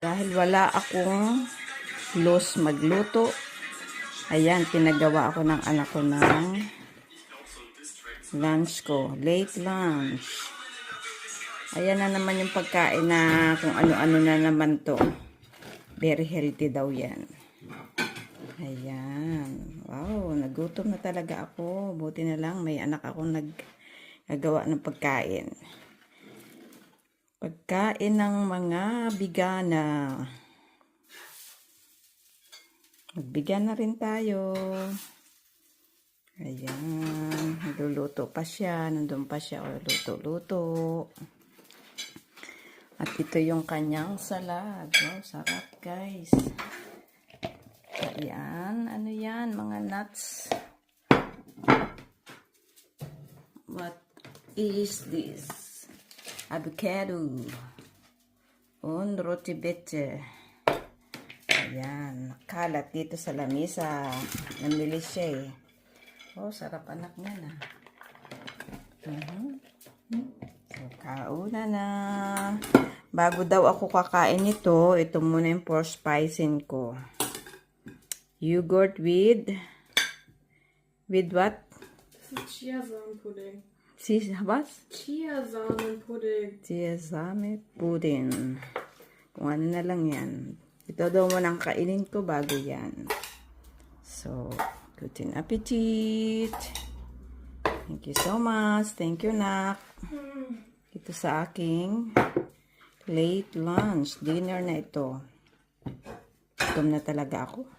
Dahil wala akong los magluto, ayan, pinagawa ako ng anak ko ng lunch ko. Late lunch. Ayan na naman yung pagkain na kung ano-ano na naman to. Very healthy daw yan. Ayan. Wow, nagutom na talaga ako. Buti na lang may anak akong nagawa ng pagkain. Pagkain ng mga bigana. Magbigyan na rin tayo. Ayan. Nagluluto pa siya. Nandun pa siya. O, luto-luto. At ito yung kanyang salad. Wow, sarap guys. Ayan. Ano yan? Mga nuts. What is this? Avocado. On roti bete. Ayan. Kalat dito sa lamisa. Namili siya eh. Oh, sarap anak niya na. So, kauna na. Bago daw ako kakain ito, ito muna yung first spicing ko. Yogurt with what? Chiasamen-Pudding. Was? Chiasamen-Pudding. Sesame pudding. Kung ano na lang yan. Ito daw muna ang kainin ko bago yan. So, good appetit. Thank you so much. Thank you, Nak. Ito sa aking late lunch. Dinner na ito. Gutom na talaga ako.